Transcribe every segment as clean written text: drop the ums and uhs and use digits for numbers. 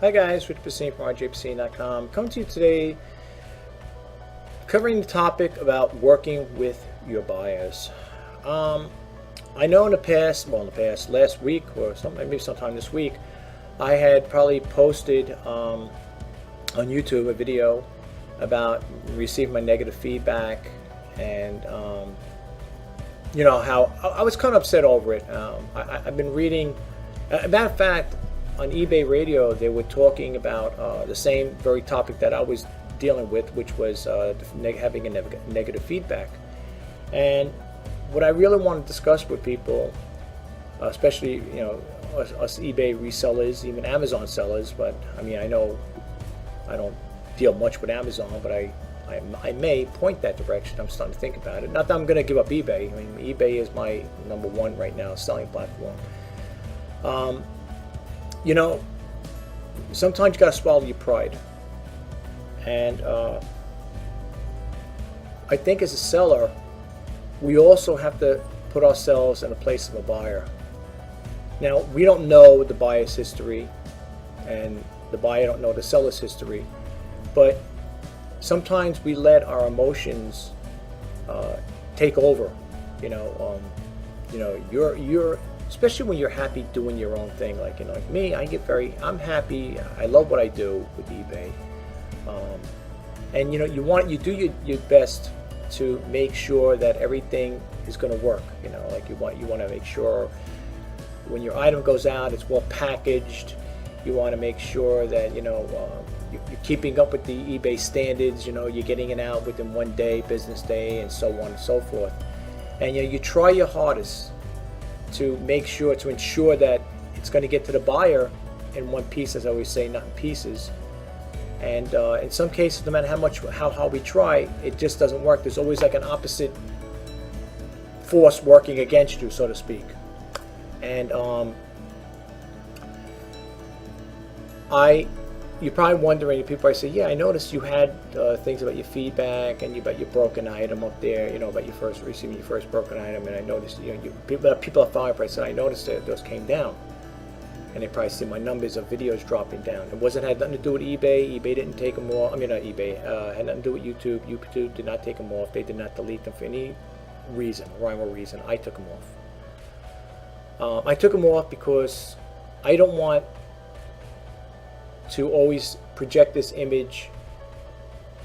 Hi guys, Rjpasini from Rjpasini.com. Coming to you today covering the topic about working with your buyers. I know in the past, last week or maybe sometime this week, I had probably posted on YouTube a video about receiving my negative feedback and how I was kind of upset over it. I've been reading, matter of fact, on eBay radio, they were talking about the same very topic that I was dealing with, which was having a negative feedback. And what I really want to discuss with people, especially us eBay resellers, even Amazon sellers, but I mean I know I don't deal much with Amazon, but I may point that direction. I'm starting to think about it. Not that I'm going to give up eBay. I mean, eBay is my #1 right now selling platform. Sometimes you gotta swallow your pride, and I think as a seller, we also have to put ourselves in the place of a buyer. Now, we don't know the buyer's history, and the buyer don't know the seller's history, but sometimes we let our emotions take over. You're especially when you're happy doing your own thing, like me, I'm happy. I love what I do with eBay, and you do your best to make sure that everything is going to work. You want to make sure when your item goes out, it's well packaged. You want to make sure that you're keeping up with the eBay standards. You're getting it out within 1 day, business day, and so on and so forth. And you try your hardest to ensure that it's going to get to the buyer in one piece, as I always say, not in pieces. And in some cases, no matter how hard we try, it just doesn't work. There's always like an opposite force working against you, so to speak. And you're probably wondering, people say, yeah, I noticed you had things about your feedback and about your broken item up there, about receiving your first broken item, and I noticed, people are following up, I said, I noticed that those came down, and they probably see my numbers of videos dropping down. Had nothing to do with eBay. eBay didn't take them off. I mean, not eBay. Had nothing to do with YouTube. YouTube did not take them off. They did not delete them for any rhyme or reason. I took them off. I took them off because I don't want to always project this image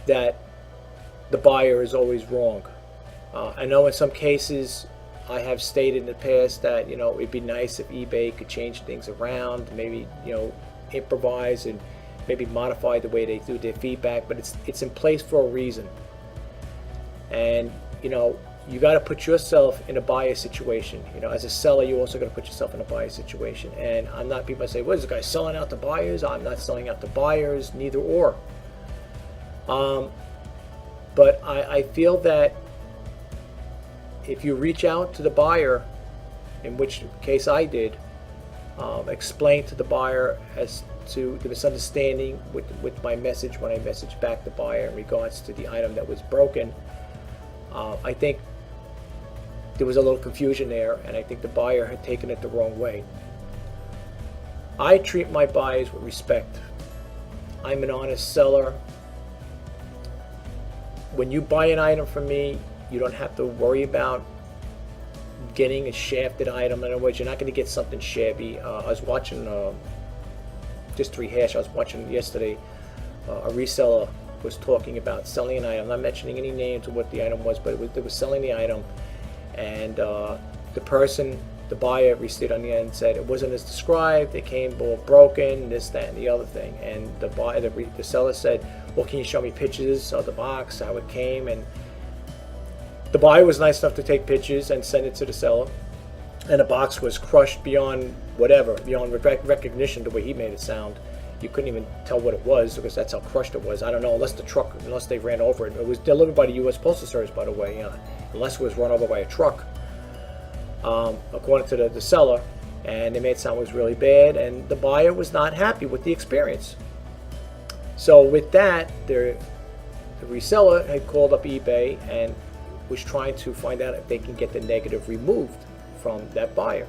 that the buyer is always wrong. I know in some cases I have stated in the past that it'd be nice if eBay could change things around, maybe improvise and maybe modify the way they do their feedback, but it's in place for a reason. And you got to put yourself in a buyer situation. As a seller, you also got to put yourself in a buyer situation. And I'm not, people say, what is this guy selling out to buyers? I'm not selling out to buyers, neither or. But I feel that if you reach out to the buyer, in which case I did, explain to the buyer as to the misunderstanding with my message when I messaged back the buyer in regards to the item that was broken. I think there was a little confusion there, and I think the buyer had taken it the wrong way. I treat my buyers with respect. I'm an honest seller. When you buy an item from me, you don't have to worry about getting a shafted item. In other words, you're not going to get something shabby. I was watching, just to rehash, I was watching yesterday, a reseller was talking about selling an item. I'm not mentioning any names of what the item was, but they were selling the item, and the buyer received on the end said it wasn't as described. It came all broken, this, that, and the other thing. And the seller said, well, can you show me pictures of the box, how it came? And the buyer was nice enough to take pictures and send it to the seller. And the box was crushed beyond recognition, the way he made it sound. You couldn't even tell what it was because that's how crushed it was. I don't know, unless they ran over it. It was delivered by the U.S. Postal Service, by the way, unless it was run over by a truck, according to the seller. And they made it sound was really bad, and the buyer was not happy with the experience. So with that, the reseller had called up eBay and was trying to find out if they can get the negative removed from that buyer.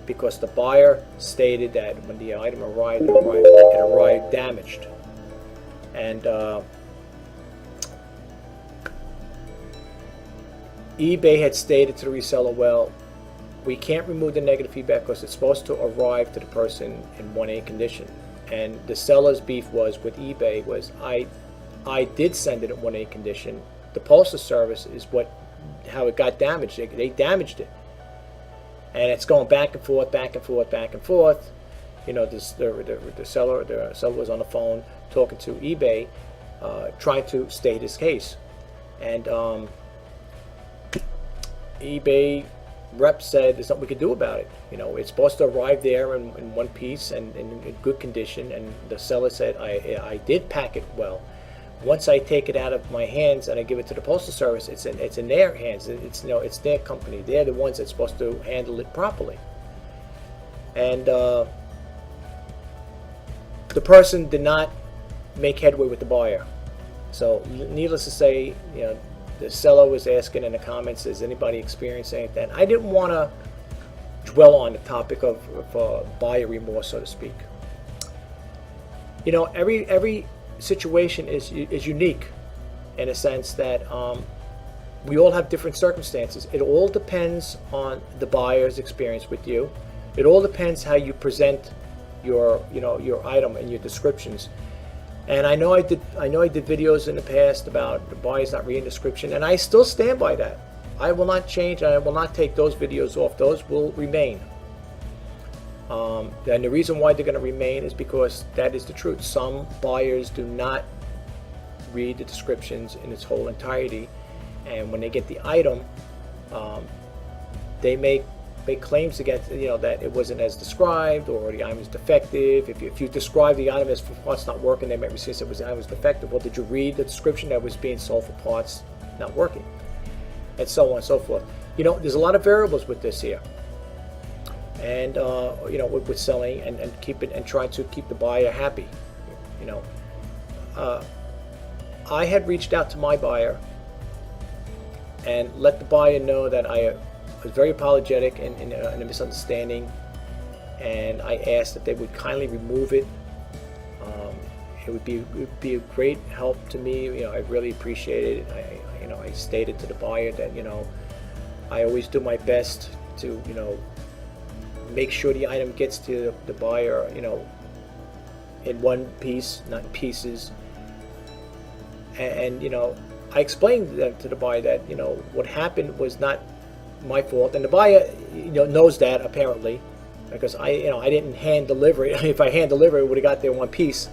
because the buyer stated that when the item arrived, it arrived damaged. And eBay had stated to the reseller, well, we can't remove the negative feedback because it's supposed to arrive to the person in 1A condition. And the seller's beef was with eBay was, I did send it in 1A condition. The Postal Service is how it got damaged. They damaged it. And it's going back and forth, back and forth, back and forth. You know, the seller was on the phone talking to eBay, trying to state his case. And eBay rep said there's nothing we can do about it. You know, it's supposed to arrive there in one piece and in good condition. And the seller said, I did pack it well. Once I take it out of my hands and I give it to the Postal Service, it's in their hands. It's their company. They're the ones that's supposed to handle it properly. And the person did not make headway with the buyer. So needless to say, you know, the seller was asking in the comments, "Has anybody experienced anything?" I didn't want to dwell on the topic of buyer remorse, so to speak. You know, every situation is unique in a sense that we all have different circumstances. It all depends on the buyer's experience with you. It all depends how you present your item and your descriptions. And I know I did videos in the past about the buyers not reading description, and I still stand by that. I will not change, and I will not take those videos off. Those will remain. And the reason why they're going to remain is because that is the truth. Some buyers do not read the descriptions in its whole entirety, and when they get the item, they make claims against, you know, that it wasn't as described, or the item is defective. If you describe the item as for parts not working, they might receive it was the item was defective. Well, did you read the description that was being sold for parts not working, and so on and so forth. You know, there's a lot of variables with this here. And you know, with selling and keep it and trying to keep the buyer happy. You know, I had reached out to my buyer and let the buyer know that I was very apologetic in a misunderstanding, and I asked that they would kindly remove it. It would be a great help to me. You know, I really appreciate it. I stated to the buyer that, you know, I always do my best to, you know, make sure the item gets to the buyer, you know, in one piece, not in pieces. And you know, I explained to the buyer that, you know, what happened was not my fault, and the buyer, you know, knows that apparently, because I didn't hand deliver it. If I hand deliver it, would have got there in one piece.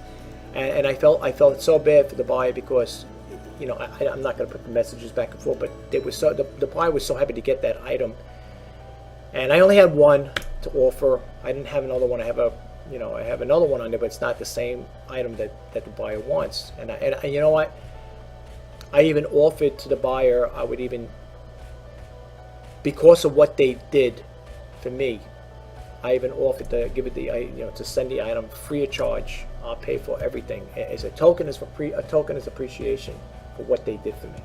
And I felt so bad for the buyer because, you know, I'm not going to put the messages back and forth, but the buyer was so happy to get that item. And I only had one to offer. I didn't have another one. I have another one on there, but it's not the same item that the buyer wants. And you know what? I even offered to the buyer, I would even, because of what they did for me, I even offered to give it to send the item free of charge. I'll pay for everything as a token, as appreciation for what they did for me.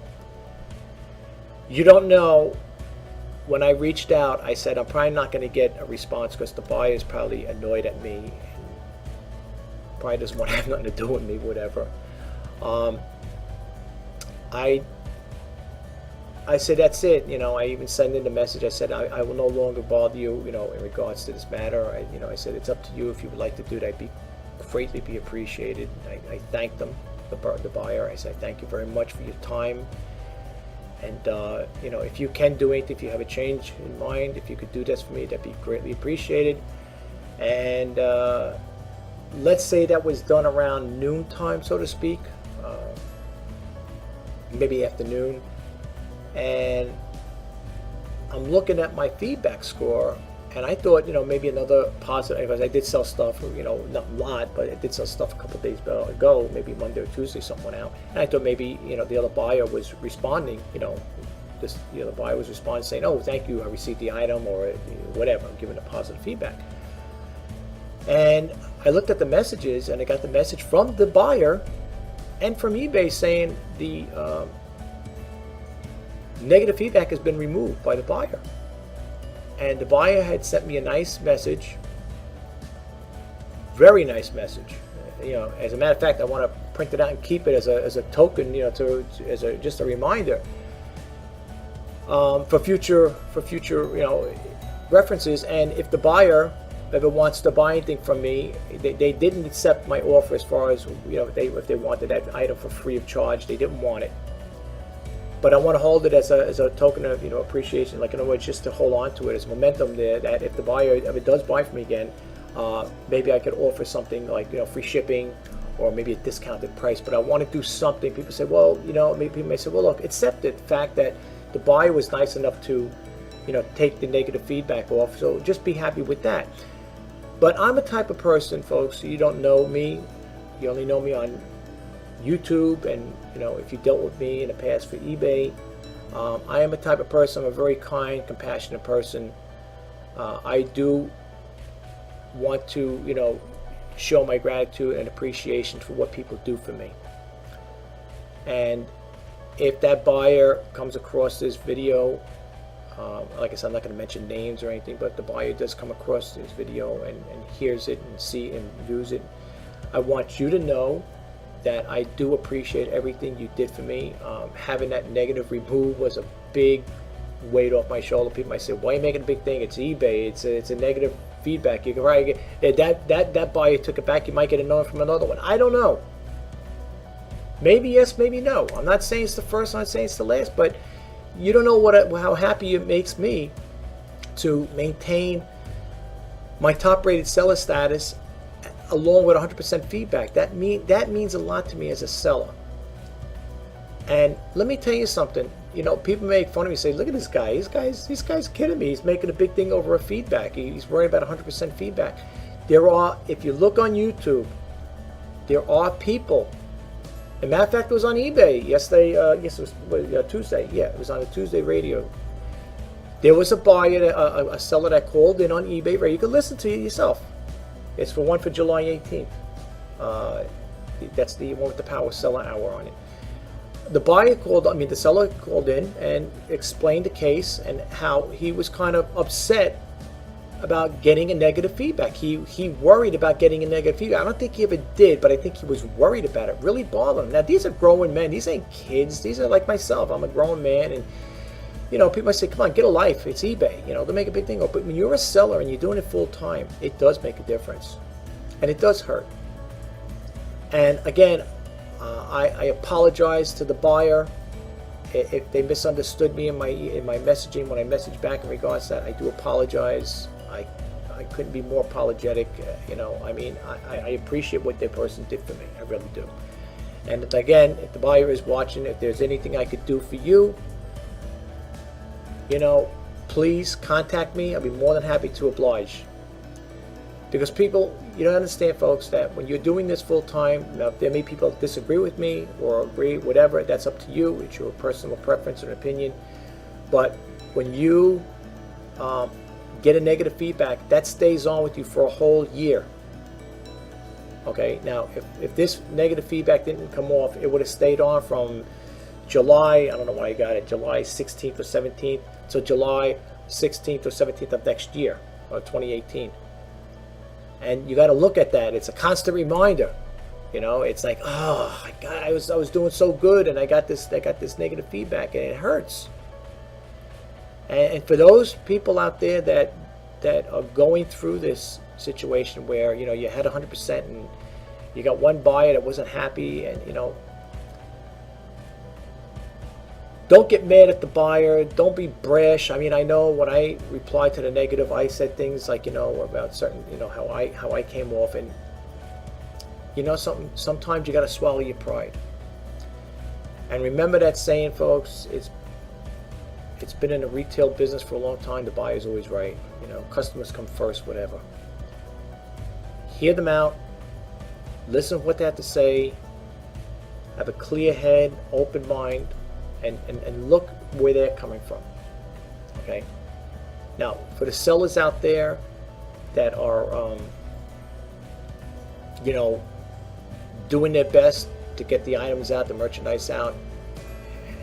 You don't know. When I reached out, I said I'm probably not going to get a response because the buyer is probably annoyed at me and probably doesn't want to have nothing to do with me, whatever. I said that's it. You know, I even sent in the message. I said I will no longer bother you, you know, in regards to this matter. I said it's up to you if you would like to do that. Greatly be appreciated. I thanked them, the buyer. I said thank you very much for your time. And you know, if you can do anything, if you have a change in mind, if you could do this for me, that'd be greatly appreciated. And let's say that was done around noontime, so to speak, maybe afternoon. And I'm looking at my feedback score, and I thought, you know, maybe another positive, because I did sell stuff, you know, not a lot, but I did sell stuff a couple of days ago, maybe Monday or Tuesday, something went out. And I thought maybe, you know, the other buyer was responding, you know, the other buyer was responding saying, oh, thank you, I received the item, or whatever, giving a positive feedback. And I looked at the messages, and I got the message from the buyer and from eBay saying the negative feedback has been removed by the buyer. And the buyer had sent me a nice message, very nice message. As a matter of fact, I want to print it out and keep it as a token, just a reminder for future references. And if the buyer ever wants to buy anything from me, they didn't accept my offer as far as if they wanted that item for free of charge. They didn't want it. But I want to hold it as a token of appreciation, like in other words, just to hold on to it as momentum there. That if the buyer ever does buy from me again, maybe I could offer something like free shipping or maybe a discounted price. But I want to do something. People say, well, maybe people may say, well, look, accept the fact that the buyer was nice enough to take the negative feedback off. So just be happy with that. But I'm a type of person, folks. You don't know me. You only know me on YouTube, and if you dealt with me in the past for eBay. I am a type of person. I'm a very kind, compassionate person. I do want to show my gratitude and appreciation for what people do for me. And if that buyer comes across this video, like I said, I'm not going to mention names or anything, but the buyer does come across this video and hears it and views it, I want you to know that I do appreciate everything you did for me. Having that negative removed was a big weight off my shoulder. People might say, why are you making a big thing? It's eBay. It's a negative feedback. You can write that buyer took it back. You might get another from another one. I don't know. Maybe yes, maybe no. I'm not saying it's the first. I'm not saying it's the last. But you don't know how happy it makes me to maintain my top-rated seller status along with 100% feedback. That means a lot to me as a seller. And let me tell you something. People make fun of me, say, look at this guy. This guy's kidding me. He's making a big thing over a feedback. He's worried about 100% feedback. If you look on YouTube, there are people. As a matter of fact, it was on eBay yesterday. Yes, it was Tuesday. Yeah, it was on a Tuesday radio. There was a buyer, a seller that called in on eBay. You can listen to it yourself. It's for July 18th. That's the one with the Power Seller Hour on it. The seller called in and explained the case and how he was kind of upset about getting a negative feedback. He worried about getting a negative feedback. I don't think he ever did, but I think he was worried about it. Really bothered him. Now, these are grown men. These ain't kids. These are like myself. I'm a grown man, and people might say, come on, get a life. It's eBay. They make a big thing of it. But when you're a seller and you're doing it full time, it does make a difference. And it does hurt. And again, I apologize to the buyer if they misunderstood me in my messaging when I messaged back in regards to that. I do apologize. I couldn't be more apologetic. I appreciate what that person did for me. I really do. And again, if the buyer is watching, if there's anything I could do for you, please contact me. I'll be more than happy to oblige. Because people, you don't understand, folks, that when you're doing this full time, now there may be people that disagree with me or agree, whatever, that's up to you. It's your personal preference and opinion. But when you get a negative feedback, that stays on with you for a whole year. Okay, now if this negative feedback didn't come off, it would have stayed on from July, I don't know why I got it, July 16th or 17th, so July 16th or 17th of next year, or 2018. And you got to look at that. It's a constant reminder. It's like, oh, God, I was doing so good, and I got this negative feedback, and it hurts. And for those people out there that are going through this situation where you had 100% and you got one buyer that wasn't happy, and don't get mad at the buyer. Don't be brash. I know when I replied to the negative, I said things like, about certain, how I came off. And sometimes you got to swallow your pride. And remember that saying, folks, it's been in the retail business for a long time. The buyer's always right. Customers come first, whatever. Hear them out. Listen to what they have to say. Have a clear head, open mind. And look where they're coming from. Okay. Now, for the sellers out there that are, doing their best to get the items out, the merchandise out,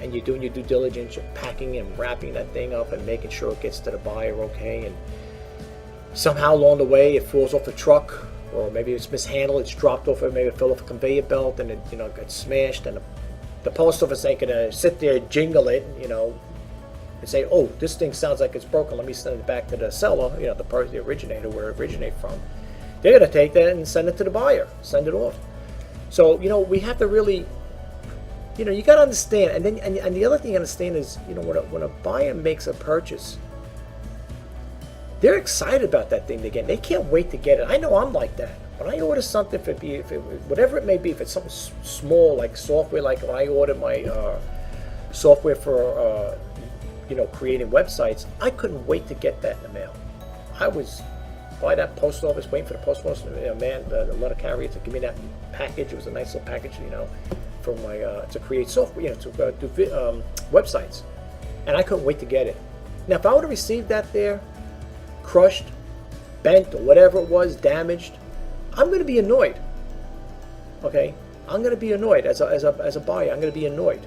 and you're doing your due diligence, you're packing and wrapping that thing up and making sure it gets to the buyer okay, and somehow along the way it falls off the truck, or maybe it's mishandled, it's dropped off, or maybe it fell off a conveyor belt and it got smashed, and the post office ain't gonna sit there and jingle it, and say, oh, this thing sounds like it's broken, let me send it back to the seller, the originator, where it originated from. They're gonna take that and send it to the buyer, send it off. So we have to really, you got to understand, and then and the other thing you understand is, when a buyer makes a purchase, they're excited about that thing again. They can't wait to get it. I know I'm like that. When I order something, whatever it may be, if it's something small like software, like when I ordered my software for creating websites, I couldn't wait to get that in the mail. I was by that post office, waiting for the post office man, the letter carrier, to give me that package. It was a nice little package, for my to create software, to do websites, and I couldn't wait to get it. Now, if I would have received that there, crushed, bent, or whatever it was, damaged, I'm going to be annoyed. Okay, I'm going to be annoyed as a buyer. I'm going to be annoyed,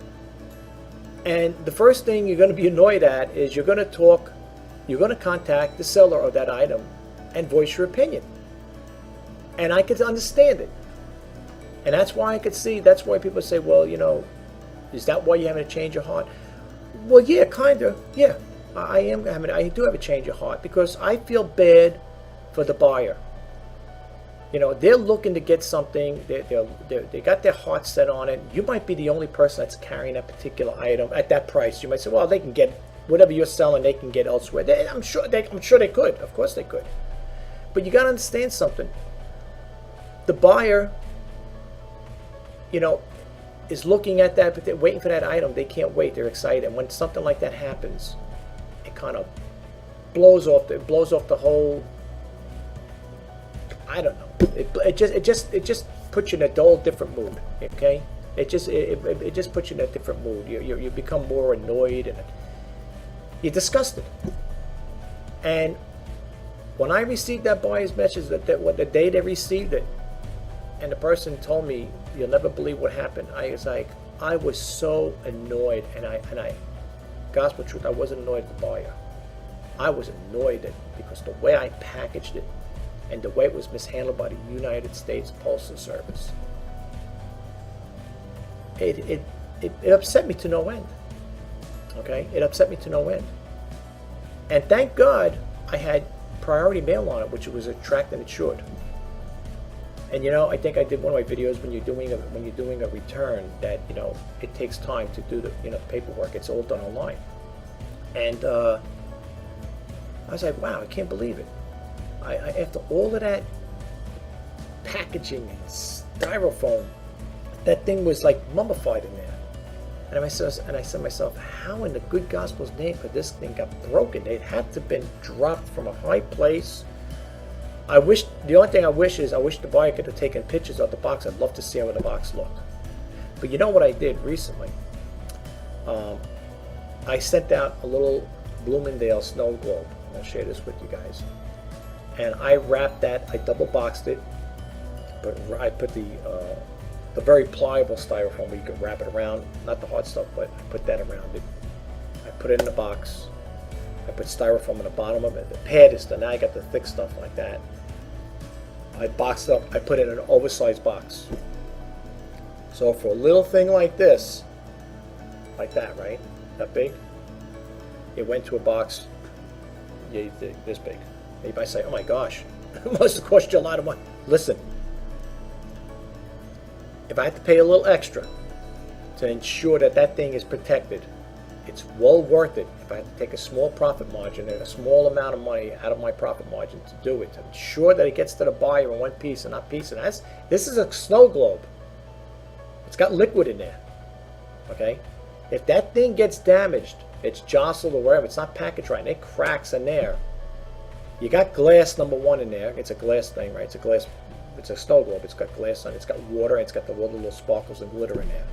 and the first thing you're going to be annoyed at is you're going to contact the seller of that item and voice your opinion. And I could understand it. And that's why that's why people say, well, is that why you're having a change of heart? Well, yeah, kind of. Yeah, I do have a change of heart because I feel bad for the buyer. They're looking to get something. They got their heart set on it. You might be the only person that's carrying that particular item at that price. You might say, well, they can get whatever you're selling, they can get elsewhere. I'm sure they could. Of course they could. But you got to understand something. The buyer, is looking at that, but they're waiting for that item. They can't wait. They're excited. And when something like that happens, it kind of blows off the whole. I don't know. It just puts you in a dull, different mood. Okay. It just puts you in a different mood. You become more annoyed and you're disgusted. And when I received that buyer's message, that the day they received it, and the person told me, "You'll never believe what happened," I was so annoyed, and I, gospel truth, I wasn't annoyed at the buyer. I was annoyed because the way I packaged it, and the way it was mishandled by the United States Postal Service, it upset me to no end. Okay, it upset me to no end. And thank God I had priority mail on it, which was tracked and insured. And I think I did one of my videos when you're doing a return that it takes time to do the paperwork. It's all done online. And I was like, wow, I can't believe it. I after all of that packaging and styrofoam, that thing was like mummified in there. And I said to myself, how in the good gospel's name could this thing got broken? It had to have been dropped from a high place. The only thing I wish the buyer could have taken pictures of the box. I'd love to see how the box looked. But you know what I did recently? I sent out a little Bloomingdale snow globe. I'll share this with you guys. And I wrapped that, I double boxed it, but I put the very pliable styrofoam where you can wrap it around, not the hard stuff, but I put that around it. I put it in the box. I put styrofoam in the bottom of it. The pad is done. Now I got the thick stuff like that. I boxed it up. I put it in an oversized box. So for a little thing like this, like that, right? That big, it went to a box this big. And you might say, oh my gosh, it must have cost you a lot of money. Listen, if I have to pay a little extra to ensure that that thing is protected, it's well worth it. If I have to take a small profit margin and a small amount of money out of my profit margin to do it, to ensure that it gets to the buyer in one piece and not piece. And this is a snow globe. It's got liquid in there. Okay? If that thing gets damaged, it's jostled or wherever, it's not packaged right, and it cracks in there. You got glass, number one, in there. It's a glass thing, right? It's a snow globe. It's got glass on it. It's got water. It's got all the little sparkles and glitter in there.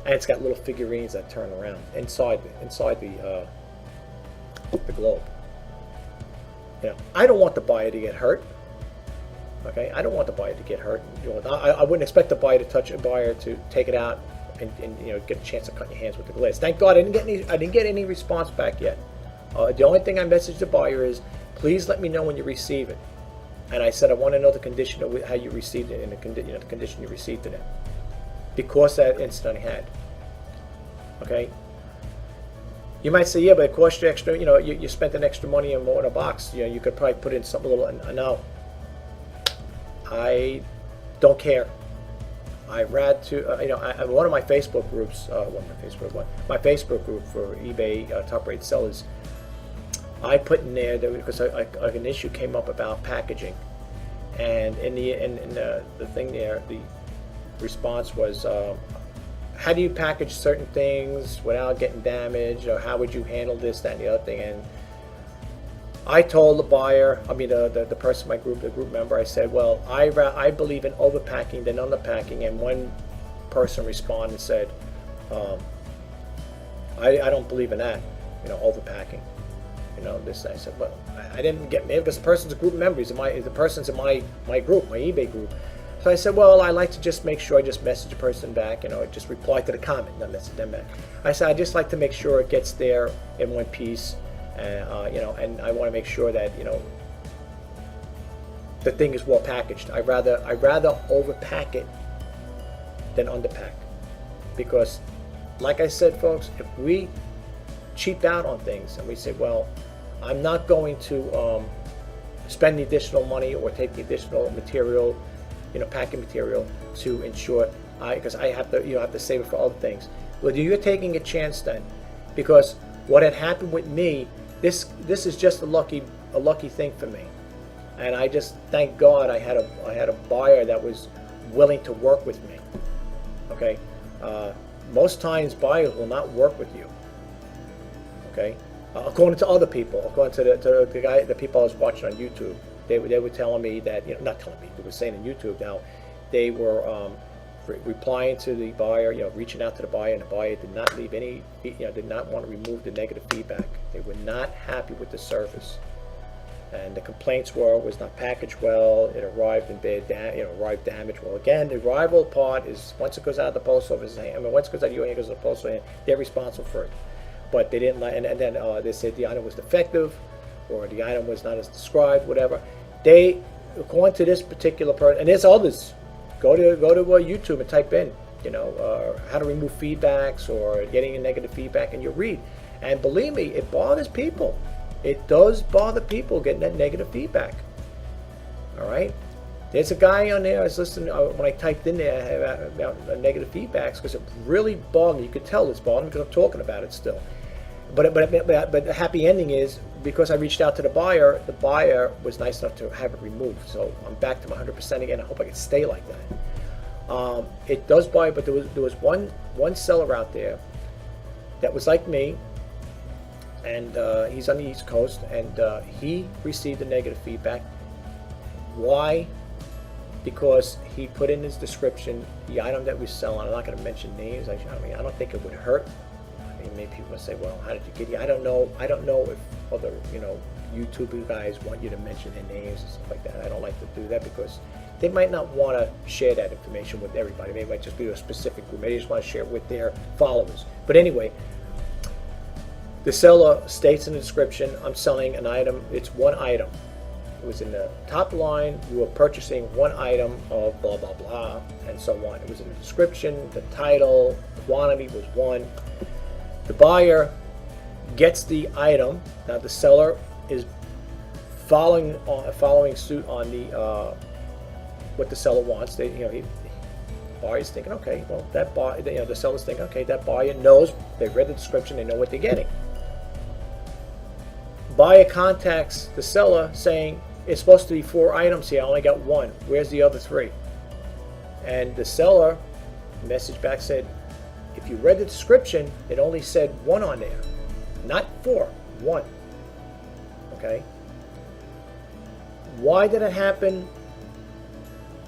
And it's got little figurines that turn around inside the globe. I don't want the buyer to get hurt. Okay, I don't want the buyer to get hurt. I wouldn't expect the buyer to take it out and get a chance to cut your hands with the glass. Thank God I didn't get any response back yet. The only thing I messaged the buyer is, please let me know when you receive it. And I said I want to know the condition of how you received it and the condition you received it in, because that incident I had. Okay. You might say, yeah, but it cost you extra. You spent an extra money on a box. You could probably put in something a little. No, I don't care. I read to one of my Facebook groups, my Facebook group for eBay top-rated sellers. I put in there because an issue came up about packaging, and in the thing there, the response was, how do you package certain things without getting damaged, or how would you handle this, that, and the other thing? And I told the buyer, the person in my group, the group member, I said, well, I believe in overpacking than underpacking. And one person responded and said, I don't believe in that, overpacking. This. I said, well, I didn't get me, because the person's a group member. The person's in my group, my eBay group. So I said, well, I like to just make sure I just message a person back, just reply to the comment, not message them back. I said, I just like to make sure it gets there in one piece. And I want to make sure that the thing is well packaged. I rather overpack it than underpack, because, like I said, folks, if we cheap out on things and we say, well, I'm not going to spend the additional money or take the additional material, packing material to ensure, because I have to save it for other things. Well, you're taking a chance then, because what had happened with me. This is just a lucky thing for me, and I just thank God I had a buyer that was willing to work with me. Okay, most times buyers will not work with you. Okay, according to other people, according to the people I was watching on YouTube, they were telling me that, not telling me, they were saying on YouTube now, they were replying to the buyer, reaching out to the buyer, and the buyer did not leave any, did not want to remove the negative feedback. They were not happy with the service, and the complaints was not packaged well. It arrived in arrived damaged. Well, again, the arrival part is once it goes out of the post office, once it goes out of your hand, it goes to the post office, they're responsible for it. But they didn't, and then they said the item was defective, or the item was not as described, whatever. They, according to this particular person, and there's others. Go to YouTube and type in, how to remove feedbacks or getting a negative feedback, and you read. And believe me, it bothers people. It does bother people getting that negative feedback. All right. There's a guy on there I was listening when I typed in there about negative feedbacks, because it really bothered me. You could tell it's bothering me because I'm talking about it still. But the happy ending is, because I reached out to the buyer was nice enough to have it removed. So I'm back to my 100% again. I hope I can stay like that. It does buy, but there was one seller out there that was like me, and he's on the East Coast, and he received a negative feedback. Why? Because he put in his description the item that we sell. I'm not going to mention names. I don't think it would hurt. Maybe people will say, well, how did you get it? I don't know if other, YouTube guys want you to mention their names and stuff like that. I don't like to do that, because they might not want to share that information with everybody. They might just be a specific group. Maybe they just want to share it with their followers. But anyway, the seller states in the description, I'm selling an item. It's one item. It was in the top line. You were purchasing one item of blah, blah, blah, and so on. It was in the description, the title, quantity was one. The buyer gets the item. Now the seller is following suit on the what the seller wants. The buyer's thinking, okay, well that buyer, the seller's thinking, okay, that buyer knows. They read the description. They know what they're getting. Buyer contacts the seller saying, it's supposed to be 4 items here. I only got 1. Where's the other 3? And the seller message back said, if you read the description, it only said 1 on there, not 4, 1. Okay. Why did it happen?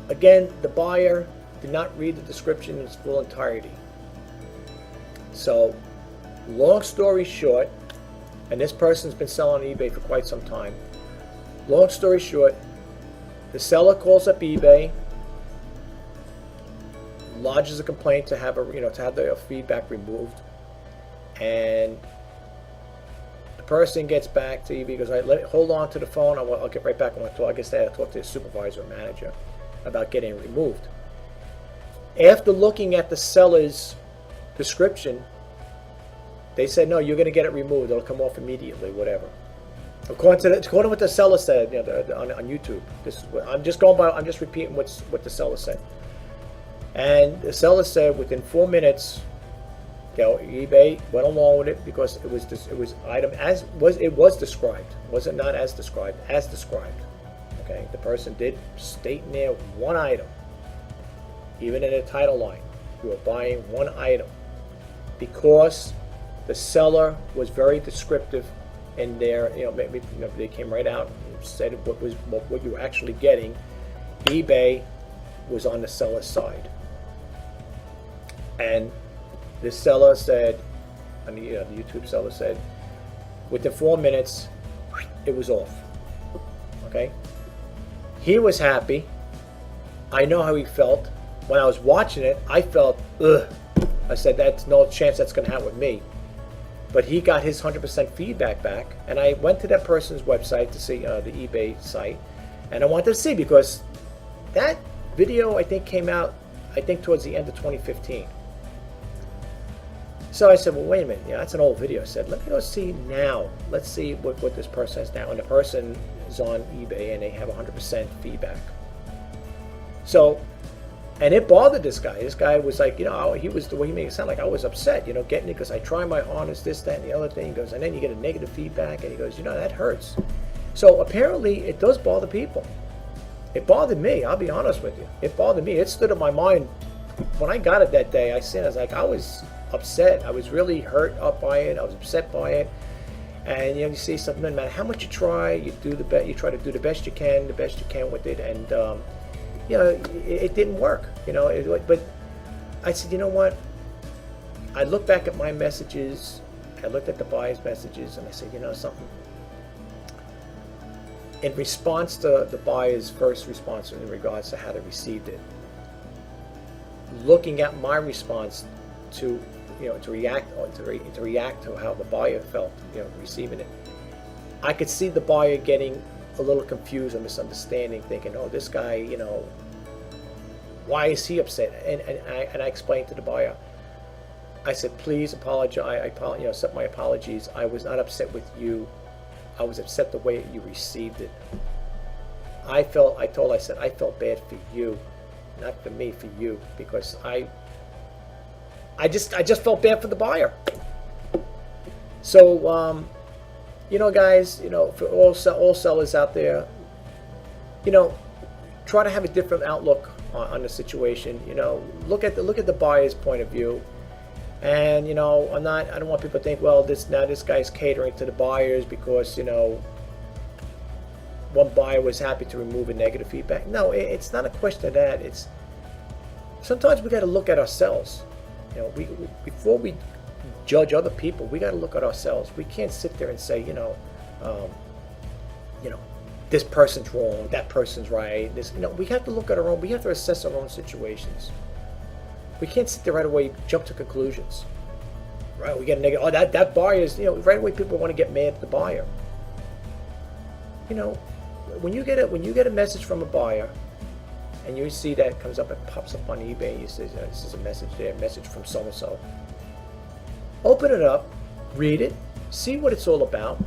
Again, the buyer did not read the description in its full entirety. So, long story short, and this person's been selling on eBay for quite some time. Long story short, the seller calls up eBay, lodges a complaint to have to have the feedback removed, and the person gets back to you because hold on to the phone. I'll get right back. I guess they had to talk to the supervisor or manager about getting it removed. After looking at the seller's description, they said, no, you're going to get it removed. It'll come off immediately, whatever. According to what the seller said, on YouTube. I'm just repeating what the seller said. And the seller said within 4 minutes, eBay went along with it because it was described. Was it not as described? As described. Okay, the person did state in there one item, even in the title line. You were buying one item because the seller was very descriptive in there. Maybe they came right out and said what you were actually getting. eBay was on the seller's side, and the seller said, the YouTube seller said, within 4 minutes, it was off. Okay, he was happy. I know how he felt when I was watching it. I felt, ugh. I said, that's no chance that's going to happen with me. But he got his 100% feedback back, and I went to that person's website to see the eBay site, and I wanted to see because that video I think came out towards the end of 2015. So I said, well, wait a minute, that's an old video. I said, let me go see now. Let's see what this person has now. And the person is on eBay and they have 100% feedback. So, and it bothered this guy. This guy was like, he was, the way he made it sound like I was upset, getting it because I try my hardest, this, that, and the other thing. He goes, and then you get a negative feedback, and he goes, that hurts. So apparently it does bother people. It bothered me, I'll be honest with you. It bothered me. It stood in my mind. When I got it that day, I was upset. I was really hurt up by it. I was upset by it. And you see something, no matter how much you try, you try to do the best you can with it, and it didn't work. But I said, you know what? I looked back at my messages. I looked at the buyer's messages, and I said, something. In response to the buyer's first response in regards to how they received it, looking at my response to react to how the buyer felt, receiving it, I could see the buyer getting a little confused or misunderstanding, thinking, oh, this guy, why is he upset? And I explained to the buyer, I said, please apologize. Accept my apologies. I was not upset with you. I was upset the way you received it. I felt bad for you, not for me, for you, because I just felt bad for the buyer. So, guys, for all sellers out there, try to have a different outlook on the situation. Look at the buyer's point of view. And I don't want people to think, well, this guy's catering to the buyers because one buyer was happy to remove a negative feedback. No, it's not a question of that. It's sometimes we got to look at ourselves. Before we judge other people, we got to look at ourselves. We can't sit there and say, this person's wrong, that person's right. We have to look at our own. We have to assess our own situations. We can't sit there right away, jump to conclusions. Right? We get a negative. Oh, that buyer is. Right away, people want to get mad at the buyer. When you get a message from a buyer, and you see that it comes up, it pops up on eBay, and you say, this is a message there, a message from so-and-so. Open it up, read it, see what it's all about.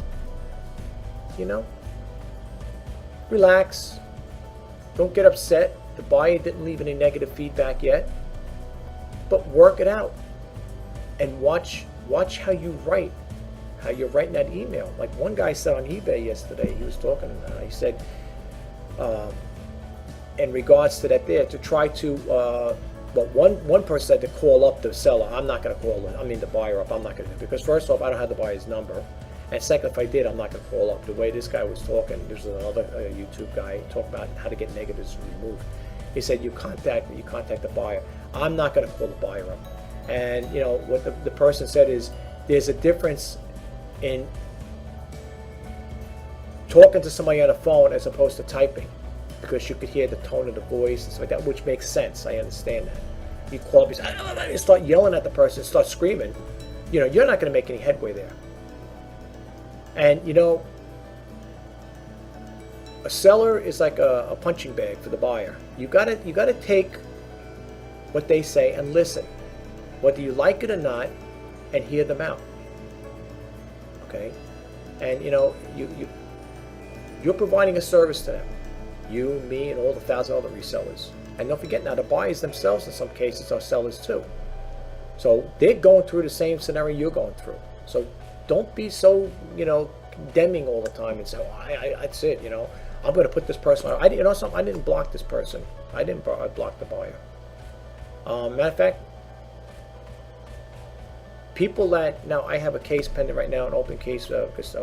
Relax. Don't get upset. The buyer didn't leave any negative feedback yet. But work it out. And watch how you write. How you're writing that email. Like one guy said on eBay yesterday, he was talking, he said, in regards to that there, to try to, one person said to call up the seller. I'm not going to call the buyer up. I'm not going to, because first off, I don't have the buyer's number. And second, if I did, I'm not going to call up. The way this guy was talking, there's another YouTube guy talking about how to get negatives removed. He said, you contact the buyer. I'm not going to call the buyer up. And what the person said is, there's a difference in talking to somebody on the phone as opposed to typing, because you could hear the tone of the voice and stuff like that, which makes sense. I understand that. you call up, you start yelling at the person, start screaming, you're not going to make any headway there. And a seller is like a punching bag for the buyer. You gotta take what they say and listen, whether you like it or not, and hear them out. Okay, and you're providing a service to them. You, me, and all the 1,000 other resellers. And don't forget, now the buyers themselves in some cases are sellers too. So they're going through the same scenario you're going through. So don't be so condemning all the time and say, oh, that's it. I'm going to put this person on. I didn't block this person. I blocked the buyer. Matter of fact, people that, now I have a case pending right now, an open case, because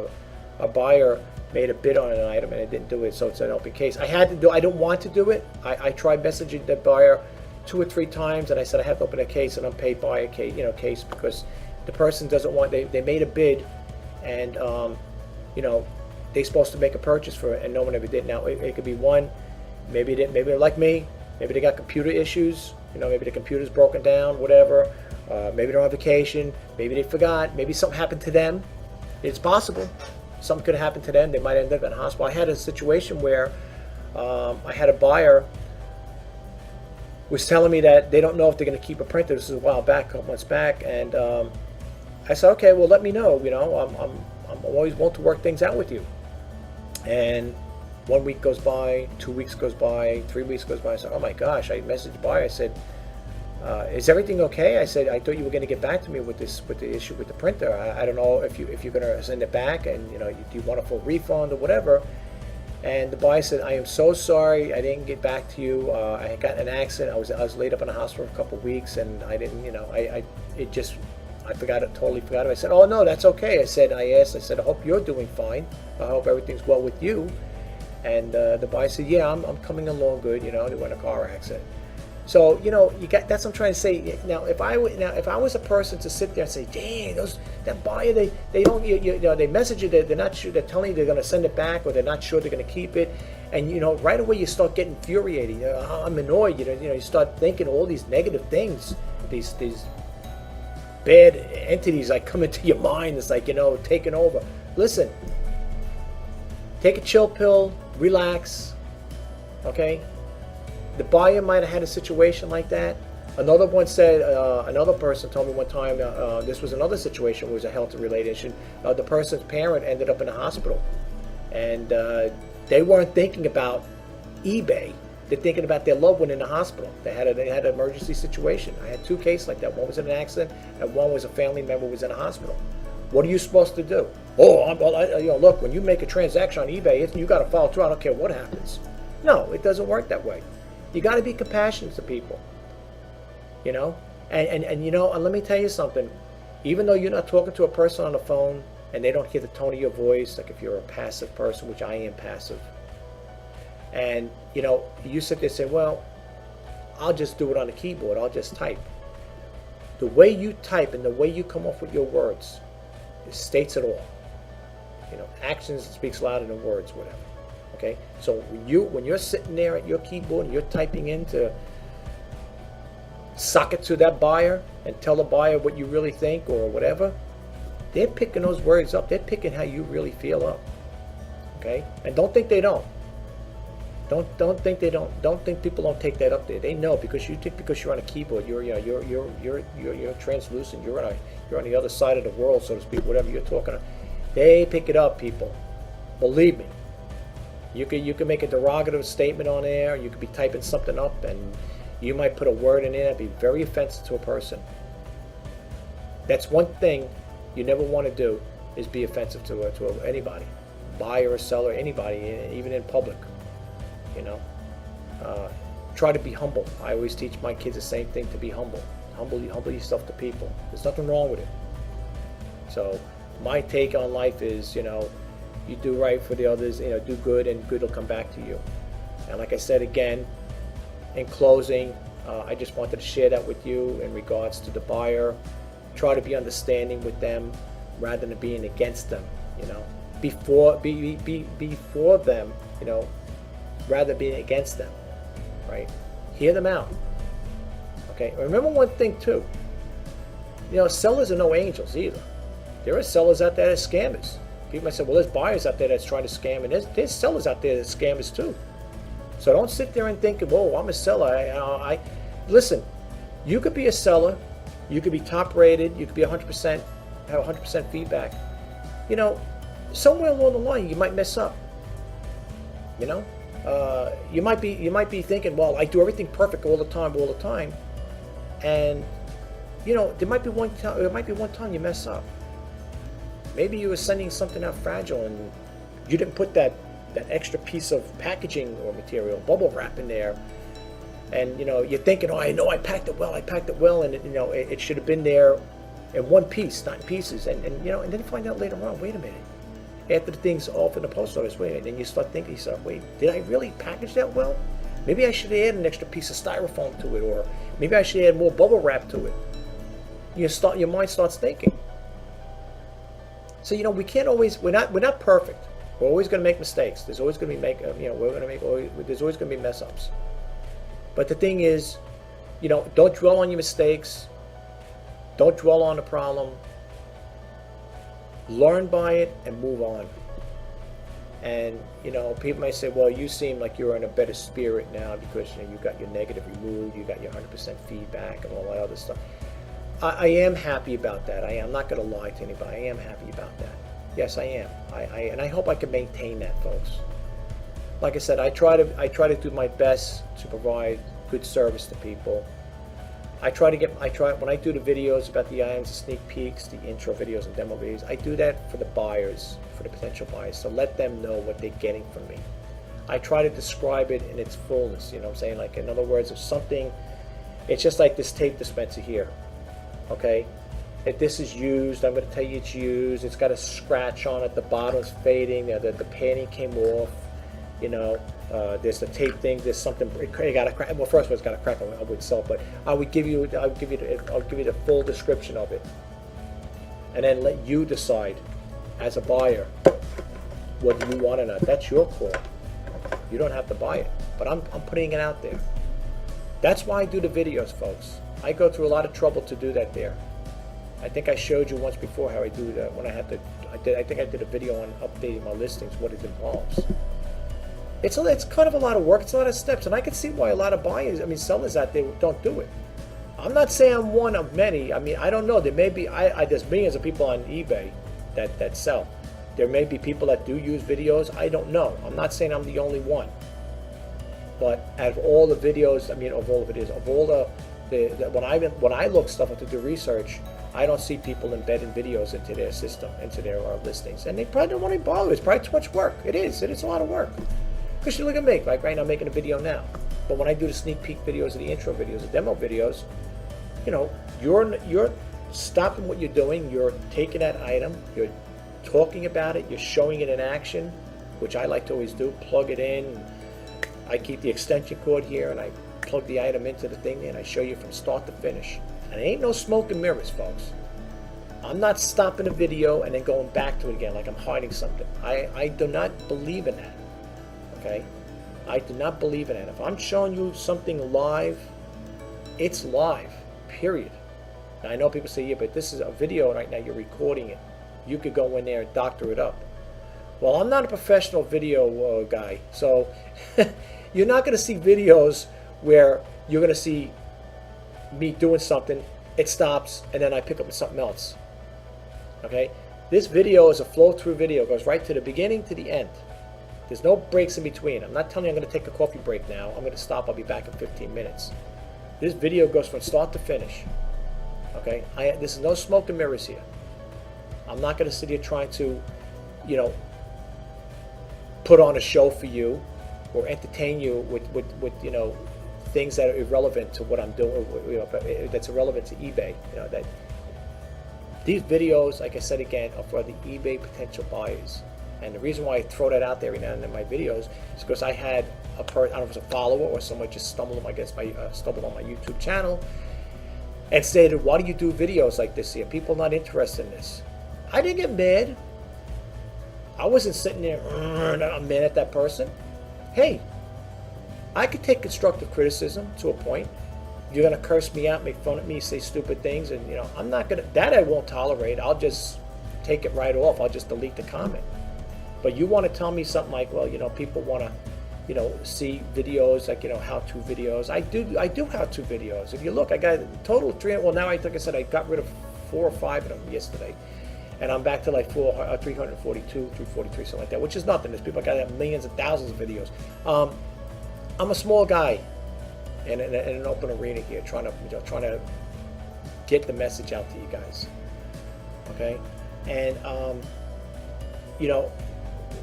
a buyer made a bid on an item and it didn't do it, so it's an open case. I don't want to do it. I tried messaging the buyer 2 or 3 times, and I said I have to open a case, an unpaid buyer case, because the person doesn't want. They made a bid, and they're supposed to make a purchase for it, and no one ever did. Now it could be one, maybe they're like me, maybe they got computer issues. Maybe the computer's broken down, whatever. Maybe they're on vacation. Maybe they forgot. Maybe something happened to them. It's possible. Something could have happened to them. They might end up in a hospital. I had a situation where I had a buyer was telling me that they don't know if they're going to keep a printer. This is a while back, a couple months back, and I said, okay, well, let me know. I'm always willing to work things out with you. And 1 week goes by, 2 weeks goes by, 3 weeks goes by. I said, oh my gosh! I messaged the buyer. I said, is everything okay? I said, I thought you were going to get back to me with the issue with the printer. I don't know if you're going to send it back, and do you want a full refund or whatever. And the buyer said, I am so sorry, I didn't get back to you. I got in an accident. I was laid up in the hospital for a couple of weeks, and I didn't, I forgot it, totally forgot it. I said, oh no, that's okay. I said, I said, I hope you're doing fine. I hope everything's well with you. And the buyer said, yeah, I'm coming along good. They were in a car accident. So you got, that's what I'm trying to say. Now, if I was a person to sit there and say, dang, that buyer, they don't, they message you, they're not sure, they're telling you they're going to send it back, or they're not sure they're going to keep it, and right away you start getting infuriated. I'm annoyed. You start thinking all these negative things, these bad entities like come into your mind. It's like taking over. Listen, take a chill pill, relax. Okay. The buyer might have had a situation like that. Another one said, another person told me one time, this was another situation where it was a health-related issue. The person's parent ended up in the hospital, and they weren't thinking about eBay. They're thinking about their loved one in the hospital. They had an emergency situation. I had 2 cases like that. One was in an accident, and one was a family member who was in a hospital. What are you supposed to do? Oh, look, when you make a transaction on eBay, you got to follow through. I don't care what happens. No, it doesn't work that way. You got to be compassionate to people, and let me tell you something. Even though you're not talking to a person on the phone and they don't hear the tone of your voice, like if you're a passive person, which I am passive, and you sit there and say, well, I'll just do it on the keyboard. I'll just type. The way you type and the way you come up with your words, it states it all. Actions speaks louder than words, whatever. Okay, so when you're sitting there at your keyboard and you're typing in to sock it to that buyer and tell the buyer what you really think or whatever, they're picking those words up. They're picking how you really feel up. Okay, and don't think they don't. Don't think they don't. Don't think people don't take that up there. They know, because you think because you're on a keyboard, you're translucent. You're on the other side of the world, so to speak. Whatever you're talking about, they pick it up, people. Believe me. You can make a derogative statement on there. You could be typing something up, and you might put a word in there that'd be very offensive to a person. That's one thing you never want to do, is be offensive to anybody, buyer or seller, anybody, even in public. Try to be humble. I always teach my kids the same thing, to be humble. Humble yourself to people. There's nothing wrong with it. So my take on life is, you do right for the others, do good, and good will come back to you. And like I said again, in closing, I just wanted to share that with you in regards to the buyer. Try to be understanding with them rather than being against them. Before them, rather than being against them. Right? Hear them out. Okay, remember one thing too. Sellers are no angels either. There are sellers out there that are scammers. People might say, well, there's buyers out there that's trying to scam, and there's sellers out there that's scammers too. So don't sit there and think, whoa, I'm a seller. Listen, you could be a seller, you could be top rated, you could be 100%, have 100% feedback. Somewhere along the line you might mess up. You might be thinking, well, I do everything perfect all the time, and there might be one time you mess up. Maybe you were sending something out fragile and you didn't put that extra piece of packaging or material, bubble wrap in there, and you're thinking, oh, I know I packed it well, and it should have been there in one piece, not in pieces, and then you find out later on, wait a minute, after the thing's off in the post office, wait a minute, and you start thinking to yourself, wait, did I really package that well? Maybe I should add an extra piece of styrofoam to it, or maybe I should add more bubble wrap to it. Your mind starts thinking. So we can't always. We're not perfect. We're always going to make mistakes. There's always going to be there's always going to be mess ups. But the thing is, don't dwell on your mistakes. Don't dwell on the problem. Learn by it and move on. And people may say, well, you seem like you're in a better spirit now because you got your negative removed, you got your 100% feedback and all that other stuff. I am happy about that. I'm not going to lie to anybody. I am happy about that. Yes, I am. And I hope I can maintain that, folks. Like I said, I try to do my best to provide good service to people. When I do the videos about the items, the sneak peeks, the intro videos and demo videos, I do that for the buyers, for the potential buyers, to let them know what they're getting from me. I try to describe it in its fullness. You know what I'm saying? Like, in other words, if something, it's just like this tape dispenser here. Okay, if this is used, I'm going to tell you it's used. It's got a scratch on it. The bottom's fading. The padding came off. There's the tape thing. There's something. It got a crack. Well, first of all, it's got a crack. I wouldn't sell it, but I'll give you the full description of it, and then let you decide, as a buyer, whether you want it or not. That's your call. You don't have to buy it, but I'm putting it out there. That's why I do the videos, folks. I go through a lot of trouble to do that there. I think I showed you once before how I do that when I think I did a video on updating my listings, what it involves. It's kind of a lot of work, it's a lot of steps, and I can see why a lot of sellers out there don't do it. I'm not saying I'm one of many. I don't know. There may be, there's millions of people on eBay that sell. There may be people that do use videos. I don't know. I'm not saying I'm the only one. But out of all the videos, when I look stuff up to do research, I don't see people embedding videos into their system, into their listings, and they probably don't want to bother. It's probably too much work. It is a lot of work. Because you look at me, like right now, I'm making a video now. But when I do the sneak peek videos, the intro videos, the demo videos, you're stopping what you're doing. You're taking that item, you're talking about it, you're showing it in action, which I like to always do. Plug it in. I keep the extension cord here, and I plug the item into the thing, and I show you from start to finish. And it ain't no smoke and mirrors, folks. I'm not stopping a video and then going back to it again like I'm hiding something. I do not believe in that. Okay? I do not believe in that. If I'm showing you something live, it's live, period. Now, I know people say, yeah, but this is a video right now, you're recording it. You could go in there and doctor it up. Well, I'm not a professional video guy, so you're not going to see videos where you're going to see me doing something, it stops, and then I pick up with something else. Okay? This video is a flow-through video. It goes right to the beginning to the end. There's no breaks in between. I'm not telling you I'm going to take a coffee break now. I'm going to stop. I'll be back in 15 minutes. This video goes from start to finish. Okay? This is no smoke and mirrors here. I'm not going to sit here trying to, put on a show for you or entertain you with things that are irrelevant to what I'm doing, that's irrelevant to eBay. That these videos, like I said again, are for the eBay potential buyers. And the reason why I throw that out there every now and then in my videos is because I had I don't know if it was a follower or someone just stumbled on my YouTube channel and stated, "Why do you do videos like this here? People not interested in this." I didn't get mad. I wasn't sitting there, I'm mad at that person. Hey, I could take constructive criticism to a point. You're gonna curse me out, make fun of me, say stupid things, and I'm not gonna. That I won't tolerate. I'll just take it right off. I'll just delete the comment. But you want to tell me something like, well, people want to, see videos like how-to videos. I do how-to videos. If you look, I got a total of 300. Well, now like I said, I got rid of 4 or 5 of them yesterday, and I'm back to like 342, 343, something like that, which is nothing. There's people that have millions and thousands of videos. I'm a small guy in an open arena here, trying to get the message out to you guys. Okay, and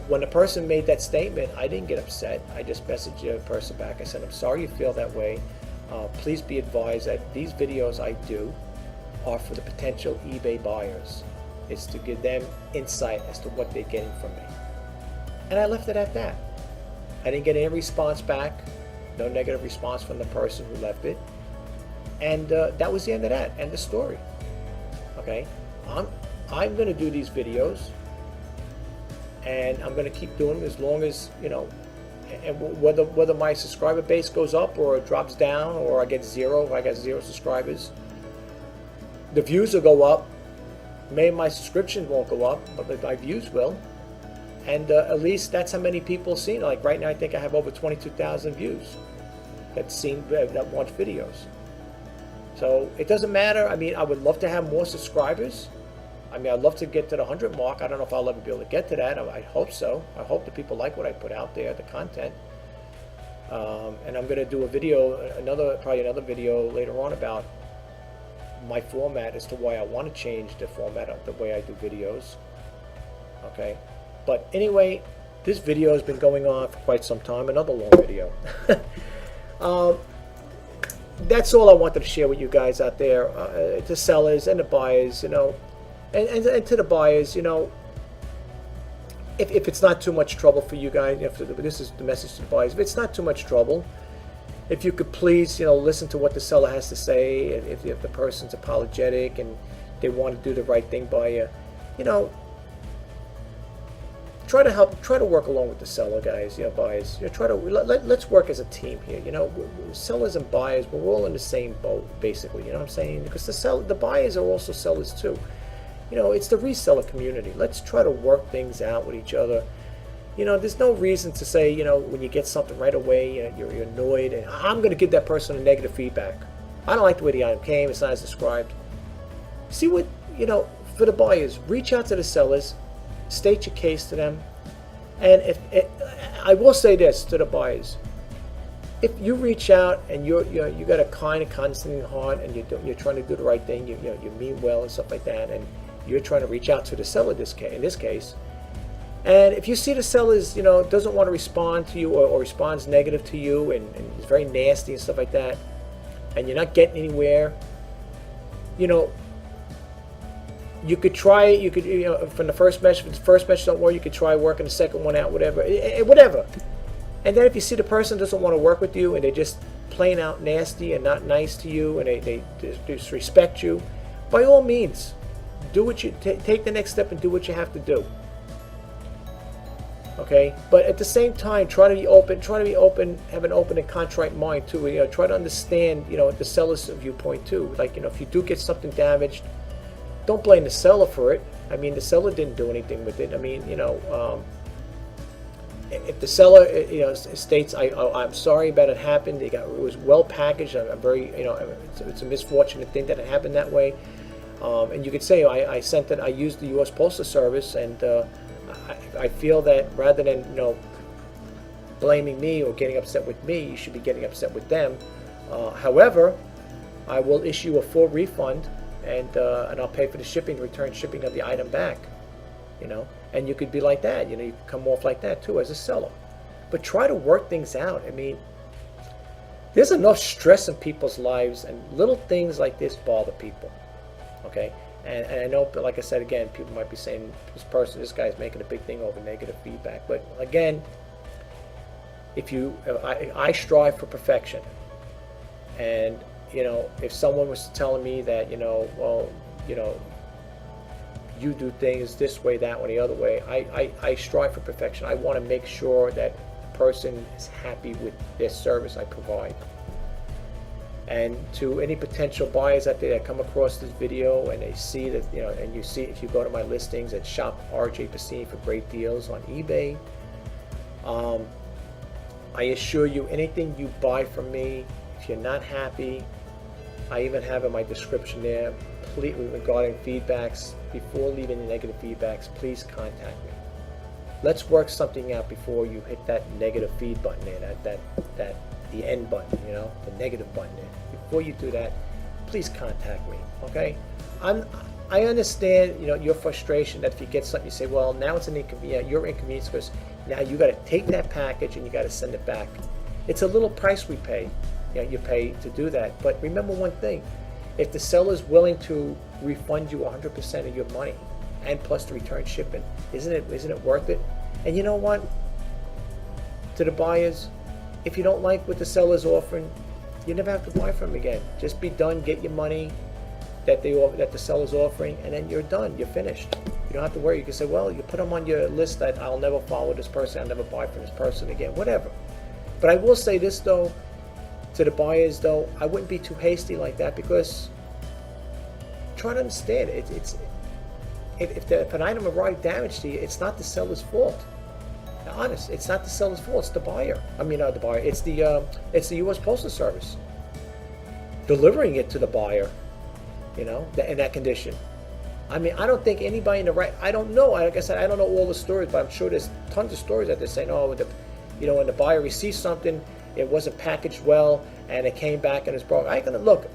when the person made that statement, I didn't get upset. I just messaged the person back. I said, I'm sorry you feel that way. Please be advised that these videos I do are for the potential eBay buyers. It's to give them insight as to what they're getting from me. And I left it at that. I didn't get any response back, no negative response from the person who left it. And that was the end of that, end of story. Okay, I'm going to do these videos, and I'm going to keep doing them as long as, and whether my subscriber base goes up or it drops down, or I get 0, if I got 0 subscribers, the views will go up. Maybe my subscriptions won't go up, but my views will. And at least that's how many people seen it. Like right now, I think I have over 22,000 views that watch videos. So it doesn't matter. I mean, I would love to have more subscribers. I mean, I'd love to get to the 100 mark. I don't know if I'll ever be able to get to that. I hope so. I hope that people like what I put out there, the content. And I'm going to do a video, probably another video later on about my format as to why I want to change the format of the way I do videos. Okay. But anyway, this video has been going on for quite some time. Another long video. That's all I wanted to share with you guys out there, the sellers and the buyers, and to the buyers, if it's not too much trouble for you guys, this is the message to the buyers. If it's not too much trouble, if you could please, listen to what the seller has to say. If the person's apologetic and they want to do the right thing by you, try to work along with the seller, guys. Buyers. Let's work as a team here. Sellers and buyers, we're all in the same boat, basically. You know what I'm saying? Because the buyers are also sellers too. It's the reseller community. Let's try to work things out with each other. There's no reason to say, when you get something right away, you're annoyed, and I'm going to give that person a negative feedback. I don't like the way the item came. It's not as described. See what, for the buyers, reach out to the sellers, state your case to them, and I will say this to the buyers: if you reach out and you got a kind and condescending heart, and you're trying to do the right thing, you mean well and stuff like that, and you're trying to reach out to the seller in this case. And if you see the seller doesn't want to respond to you, or responds negative to you, and is very nasty and stuff like that, and you're not getting anywhere, you could try. From the first message, if the first message don't work, you could try working the second one out, whatever. And then if you see the person doesn't want to work with you, and they're just plain out nasty and not nice to you, and they disrespect you, by all means, do what you take the next step and do what you have to do. Okay, but at the same time, try to be open. Have an open and contrite mind too. Try to understand, the seller's viewpoint too. Like, if you do get something damaged, don't blame the seller for it. I mean, the seller didn't do anything with it. I mean, if the seller, states, I'm sorry about it happened. It was well packaged. I'm very, it's a misfortunate thing that it happened that way. And you could say, I sent it. I used the U.S. Postal Service, and I feel that rather than blaming me or getting upset with me, you should be getting upset with them. However, I will issue a full refund, and I'll pay for the return shipping of the item back. And you could be like that. You could come off like that too as a seller. But try to work things out. I mean, there's enough stress in people's lives, and little things like this bother people. Okay. And I know, like I said again, people might be saying, this guy's making a big thing over negative feedback. But again, I strive for perfection. And, if someone was telling me that, you do things this way, that way, the other way, I strive for perfection. I want to make sure that the person is happy with their service I provide. And to any potential buyers out there that come across this video and they see that, and you see, if you go to my listings at Shop RJ Pasini for great deals on eBay, I assure you, anything you buy from me, if you're not happy, I even have in my description there, please, regarding feedbacks, before leaving the negative feedbacks, please contact me. Let's work something out before you hit that negative feed button there, the end button, the negative button there. Before you do that, please contact me, okay? I understand, your frustration that if you get something, you say, well, now it's an inconvenience, you're inconvenienced because now you got to take that package and you got to send it back. It's a little price we pay, you pay to do that. But remember one thing, if the seller is willing to refund you 100% of your money and plus the return shipping, isn't it worth it? And you know what? To the buyers, if you don't like what the seller's offering, you never have to buy from them again. Just be done, get your money that the seller's offering, and then you're done. You're finished. You don't have to worry. You can say, well, you put them on your list that I'll never follow this person, I'll never buy from this person again, whatever. But I will say this though, to the buyers though, I wouldn't be too hasty like that, because try to understand if an item arrived damaged to you, it's not the seller's fault. Now, honest, it's not the seller's fault. It's the buyer. I mean, not the buyer. It's the U.S. Postal Service delivering it to the buyer. In that condition. I mean, I don't think anybody in the right. I don't know. Like I said, I don't know all the stories, but I'm sure there's tons of stories that they're saying, oh, when the buyer received something, it wasn't packaged well, and it came back and it's broken. I ain't gonna look.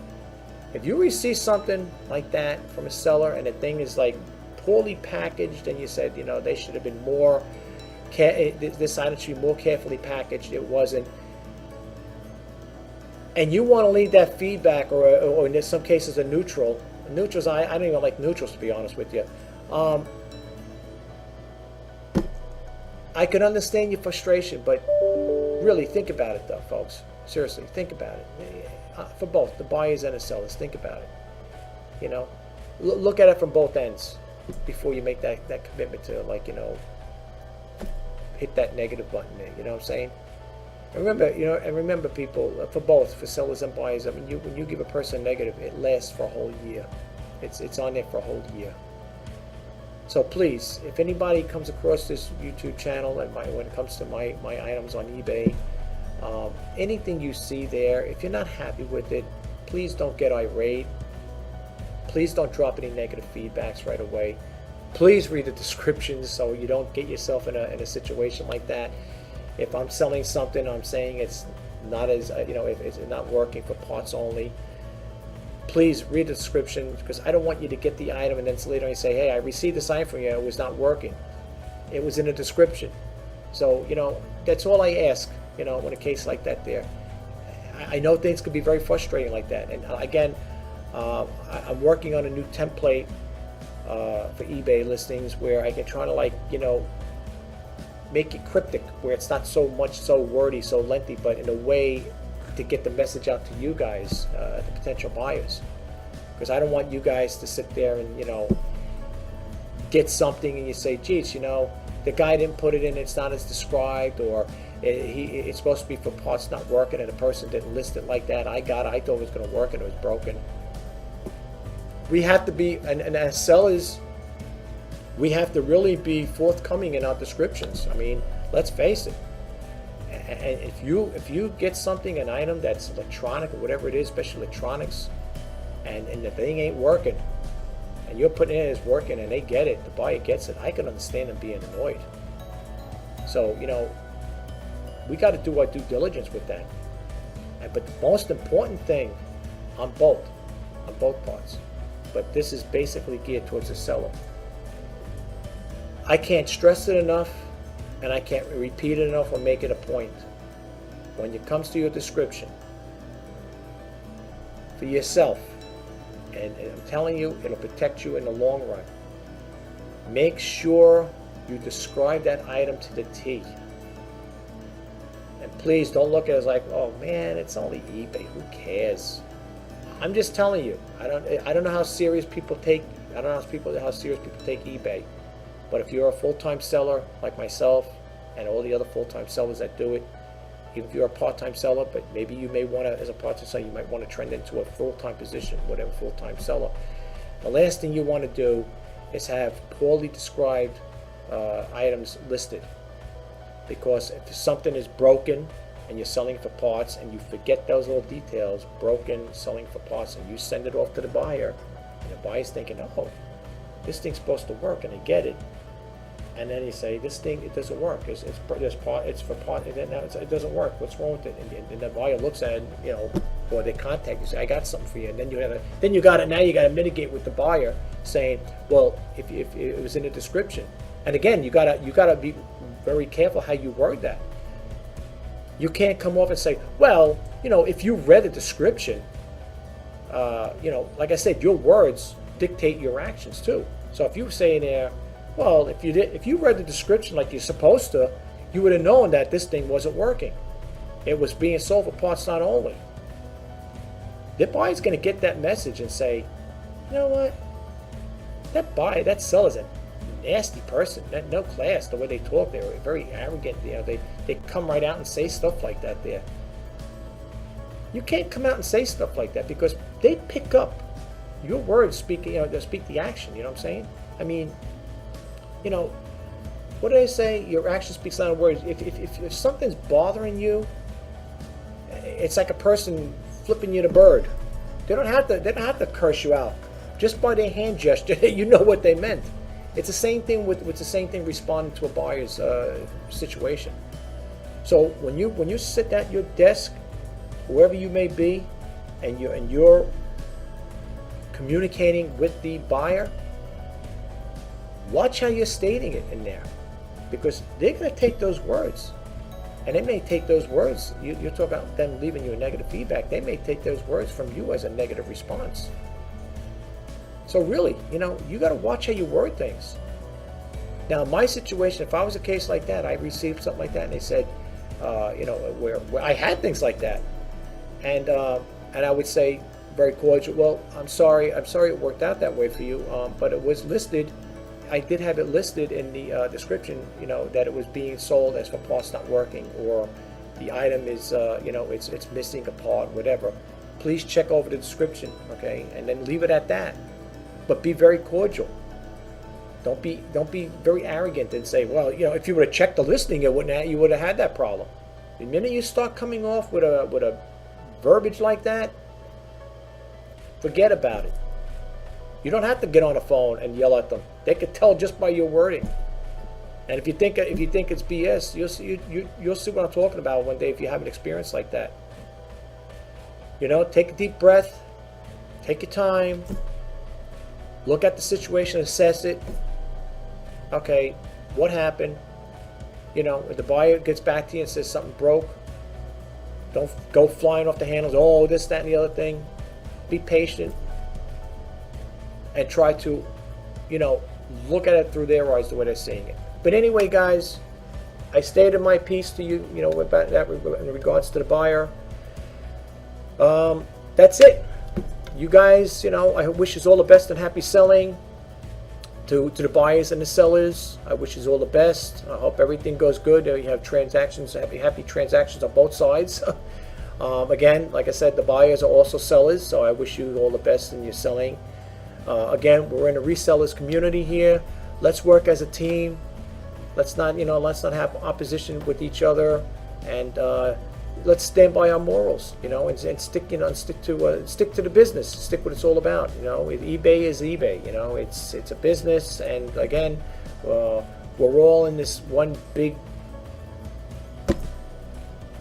If you receive something like that from a seller and the thing is like poorly packaged, and you said, they should have been more. This item should be more carefully packaged. It wasn't. And you want to leave that feedback, or in some cases a neutral. Neutrals, I don't even like neutrals, to be honest with you. I can understand your frustration, but really think about it though, folks. Seriously, think about it. For both the buyers and the sellers, think about it. Look at it from both ends before you make that commitment to, hit that negative button there. You know what I'm saying? Remember, people, for both, for sellers and buyers. I mean, when you give a person a negative, it lasts for a whole year. It's on there for a whole year. So please, if anybody comes across this YouTube channel and when it comes to my items on eBay, anything you see there, if you're not happy with it, please don't get irate. Please don't drop any negative feedbacks right away. Please read the descriptions so you don't get yourself in a situation like that. If I'm selling something, I'm saying it's not if it's not working for parts only, please read the description, because I don't want you to get the item and then later on you say, hey, I received this item from you, it was not working. It was in the description. So, that's all I ask, in a case like that there. I know things can be very frustrating like that. And again, I'm working on a new template for eBay listings where I can try to make it cryptic, where it's not so wordy, so lengthy, but in a way to get the message out to you guys, the potential buyers. Because I don't want you guys to sit there and, get something and you say, geez, the guy didn't put it in, it's not as described, or it's supposed to be for parts not working and the person didn't list it like that. I thought it was going to work and it was broken. We have to be, and as sellers, we have to really be forthcoming in our descriptions. I mean, let's face it. And if you get something, an item that's electronic or whatever it is, especially electronics, and the thing ain't working, and you're putting it in as working, and they get it, the buyer gets it, I can understand them being annoyed. So, we got to do our due diligence with that. But the most important thing on both parts, but this is basically geared towards the seller. I can't stress it enough, and I can't repeat it enough or make it a point. When it comes to your description, for yourself, and I'm telling you, it'll protect you in the long run, make sure you describe that item to the T. And please don't look at it as like, oh man, it's only eBay, who cares? I'm just telling you, I don't know how serious people take eBay. But if you're a full-time seller like myself and all the other full-time sellers that do it, if you're a part-time seller, but maybe you may want to, as a part-time seller, you might want to trend into a full-time position, whatever, full-time seller. The last thing you want to do is have poorly described items listed, because if something is broken and you're selling for parts and you forget those little details, broken, selling for parts, and you send it off to the buyer, and the buyer's thinking, oh, this thing's supposed to work, and they get it, and then you say, this thing, it doesn't work, it's for part, and then now it doesn't work, what's wrong with it? And the buyer looks at it, or they contact you, say, I got something for you, and then you got to mitigate with the buyer, saying, well, if it was in the description. And again, you gotta be very careful how you word that. You can't come off and say, well, if you read the description, like I said, your words dictate your actions too. So if you say in there, well, if you read the description like you're supposed to, you would have known that this thing wasn't working. It was being sold for parts not only. The buyer's going to get that message and say, you know what? That seller's a nasty person, no class, the way they talk, they're very arrogant, they come right out and say stuff like that there. You can't come out and say stuff like that, because they pick up your words, speak the action, you know what I'm saying? I mean, what do they say? Your action speaks louder than words. If something's bothering you, it's like a person flipping you the bird. They don't have to curse you out. Just by their hand gesture, you know what they meant. It's the same thing with the same thing responding to a buyer's situation. So when you sit at your desk, whoever you may be, and you're communicating with the buyer, watch how you're stating it in there, because they're going to take those words, and they may take those words. You're talking about them leaving you a negative feedback. They may take those words from you as a negative response. So really, you got to watch how you word things. Now, in my situation, if I was a case like that, I received something like that, and they said, where I had things like that, and I would say very cordial, well, I'm sorry it worked out that way for you, but it was listed. I did have it listed in the description, that it was being sold as for parts not working, or the item is, it's missing a part, whatever. Please check over the description, okay, and then leave it at that. But be very cordial. Don't be very arrogant and say, well, if you would have checked the listing, you would have had that problem. The minute you start coming off with a verbiage like that, forget about it. You don't have to get on the phone and yell at them. They could tell just by your wording. And if you think it's BS, you'll see what I'm talking about one day if you have an experience like that. Take a deep breath, take your time. Look at the situation, assess it. Okay, what happened? If the buyer gets back to you and says something broke, don't go flying off the handles. Oh, this, that, and the other thing. Be patient and try to, look at it through their eyes the way they're seeing it. But anyway, guys, I stated my piece to you, about that in regards to the buyer. That's it. You guys, I wish you all the best and happy selling. To the buyers and the sellers, I wish you all the best. I hope everything goes good. You have transactions, happy transactions on both sides. Again, like I said, the buyers are also sellers, so I wish you all the best in your selling. Again, we're in a resellers community here. Let's work as a team. Let's not have opposition with each other, and let's stand by our morals, and stick to the business, stick what it's all about. eBay is eBay. It's a business, and again, we're all in this one big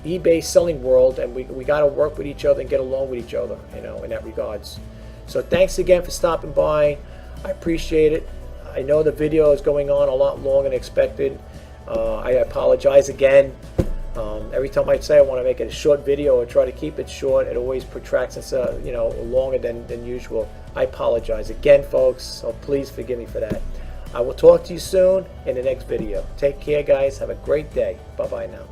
eBay selling world, and we got to work with each other and get along with each other, in that regards. So thanks again for stopping by. I appreciate it. I know the video is going on a lot longer than expected. I apologize again. Every time I say I want to make it a short video or try to keep it short, it always protracts and longer than usual. I apologize again, folks, so please forgive me for that. I will talk to you soon in the next video. Take care, guys. Have a great day. Bye-bye now.